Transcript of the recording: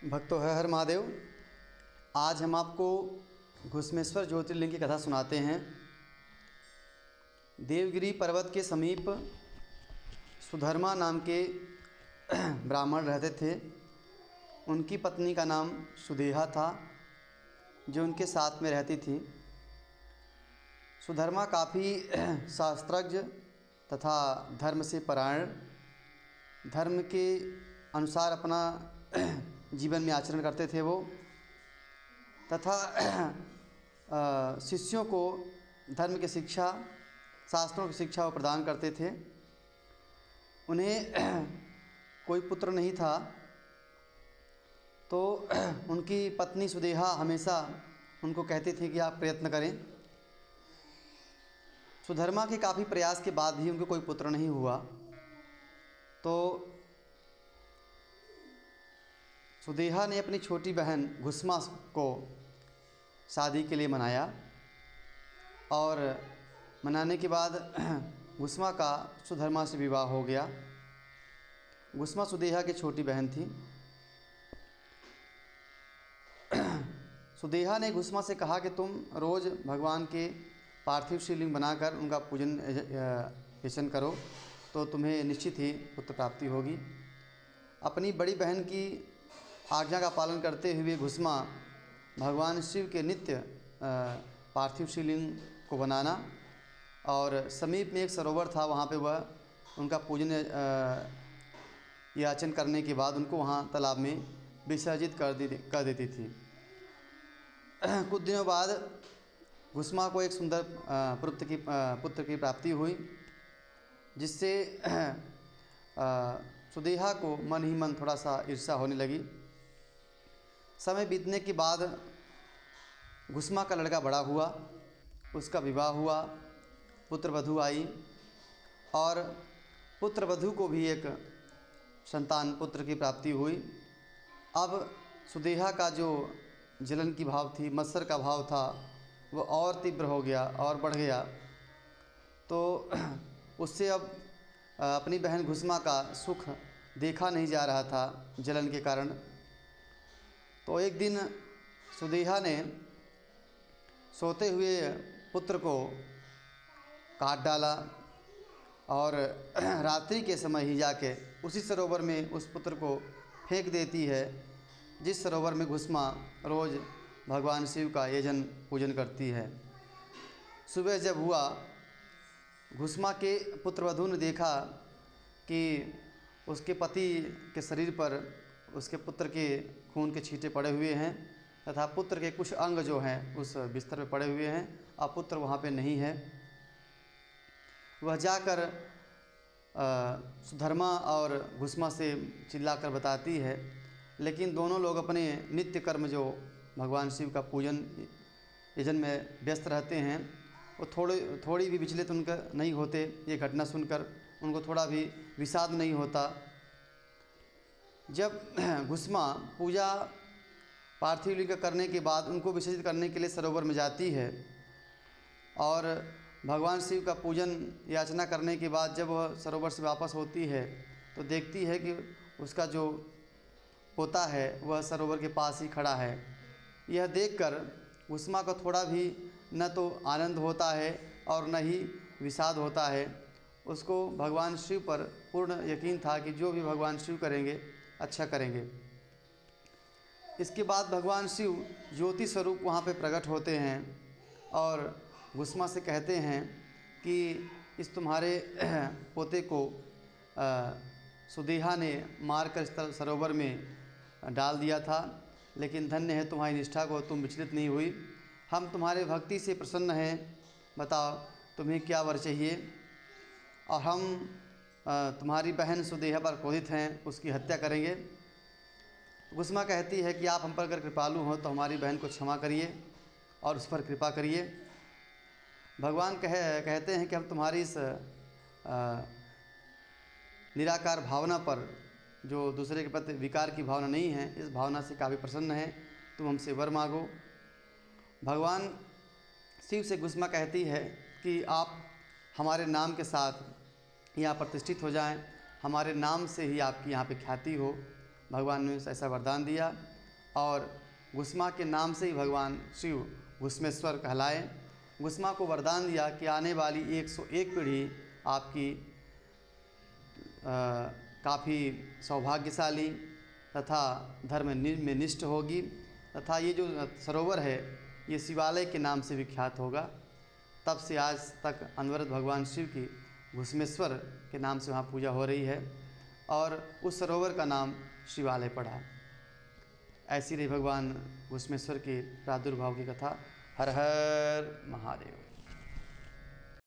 भक्तों हर हर महादेव। आज हम आपको घुश्मेश्वर ज्योतिर्लिंग की कथा सुनाते हैं। देवगिरी पर्वत के समीप सुधर्मा नाम के ब्राह्मण रहते थे। उनकी पत्नी का नाम सुदेहा था, जो उनके साथ में रहती थी। सुधर्मा काफ़ी शास्त्रज्ञ तथा धर्म से परायण, धर्म के अनुसार अपना जीवन में आचरण करते थे वो, तथा शिष्यों को धर्म की शिक्षा, शास्त्रों की शिक्षा वो प्रदान करते थे। उन्हें कोई पुत्र नहीं था, तो उनकी पत्नी सुदेहा हमेशा उनको कहते थे कि आप प्रयत्न करें। सुधर्मा के काफ़ी प्रयास के बाद भी उनको कोई पुत्र नहीं हुआ, तो सुदेहा ने अपनी छोटी बहन घुश्मा को शादी के लिए मनाया, और मनाने के बाद घुश्मा का सुधर्मा से विवाह हो गया। घुश्मा सुदेहा की छोटी बहन थी। सुदेहा ने घुश्मा से कहा कि तुम रोज़ भगवान के पार्थिव शिवलिंग बनाकर उनका पूजन अर्चन करो, तो तुम्हें निश्चित ही पुत्र प्राप्ति होगी। अपनी बड़ी बहन की आज्ञा का पालन करते हुए घुश्मा भगवान शिव के नित्य पार्थिव शिवलिंग को बनाना, और समीप में एक सरोवर था, वहाँ पे वह उनका पूजन याचन करने के बाद उनको वहाँ तालाब में विसर्जित कर देती थी। कुछ दिनों बाद घुश्मा को एक सुंदर पुत्र की प्राप्ति हुई, जिससे सुदेहा को मन ही मन थोड़ा सा ईर्ष्या होने लगी। समय बीतने के बाद घुश्मा का लड़का बड़ा हुआ, उसका विवाह हुआ, पुत्र वधू आई, और पुत्र वधू को भी एक संतान पुत्र की प्राप्ति हुई। अब सुदेहा का जो जलन की भाव थी, मत्सर का भाव था, वो और तीव्र हो गया और बढ़ गया। तो उससे अब अपनी बहन घुश्मा का सुख देखा नहीं जा रहा था जलन के कारण। तो एक दिन सुदेहा ने सोते हुए पुत्र को काट डाला, और रात्रि के समय ही जाके उसी सरोवर में उस पुत्र को फेंक देती है, जिस सरोवर में घुश्मा रोज़ भगवान शिव का यजन पूजन करती है। सुबह जब हुआ, घुश्मा के पुत्रवधू ने देखा कि उसके पति के शरीर पर उसके पुत्र के खून के छींटे पड़े हुए हैं, तथा पुत्र के कुछ अंग जो हैं उस बिस्तर पे पड़े हुए हैं। अब पुत्र वहाँ पे नहीं है। वह जाकर सुधर्मा और घुश्मा से चिल्लाकर बताती है, लेकिन दोनों लोग अपने नित्य कर्म जो भगवान शिव का पूजन यजन में व्यस्त रहते हैं, वो थोड़ी भी विचलित उनका नहीं होते। ये घटना सुनकर उनको थोड़ा भी विषाद नहीं होता। जब घुश्मा पूजा पार्थिव लिंग करने के बाद उनको विसर्जित करने के लिए सरोवर में जाती है, और भगवान शिव का पूजन याचना करने के बाद जब वह सरोवर से वापस होती है, तो देखती है कि उसका जो पोता है वह सरोवर के पास ही खड़ा है। यह देखकर घुश्मा को थोड़ा भी न तो आनंद होता है और न ही विषाद होता है। उसको भगवान शिव पर पूर्ण यकीन था कि जो भी भगवान शिव करेंगे अच्छा करेंगे। इसके बाद भगवान शिव ज्योति स्वरूप वहाँ पे प्रकट होते हैं, और घुश्मा से कहते हैं कि इस तुम्हारे पोते को सुदेहा ने मारकर इस सरोवर में डाल दिया था, लेकिन धन्य है तुम्हारी निष्ठा को, तुम विचलित नहीं हुई। हम तुम्हारे भक्ति से प्रसन्न हैं, बताओ तुम्हें क्या वर चाहिए, और हम तुम्हारी बहन सुदेहा पर क्रोधित हैं, उसकी हत्या करेंगे। घुश्मा कहती है कि आप हम पर अगर कृपालु हो तो हमारी बहन को क्षमा करिए और उस पर कृपा करिए। भगवान कहते हैं कि हम तुम्हारी इस निराकार भावना पर, जो दूसरे के प्रति विकार की भावना नहीं है, इस भावना से काफ़ी प्रसन्न है, तुम हमसे वर मांगो। भगवान शिव से घुश्मा कहती है कि आप हमारे नाम के साथ यहाँ प्रतिष्ठित हो जाएं, हमारे नाम से ही आपकी यहाँ पे ख्याति हो। भगवान ने ऐसा वरदान दिया। और घुस्मा के नाम से ही भगवान शिव घुस्मेश्वर कहलाए। घुस्मा को वरदान दिया कि आने वाली 101 पीढ़ी आपकी काफ़ी सौभाग्यशाली तथा धर्म में निष्ठ होगी, तथा ये जो सरोवर है ये शिवालय के नाम से विख्यात होगा। तब से आज तक अनवरत भगवान शिव की घुस्मेश्वर के नाम से वहाँ पूजा हो रही है और उस सरोवर का नाम शिवालय पड़ा। ऐसी रही भगवान घुस्मेश्वर के प्रादुर्भाव की कथा। हर हर महादेव।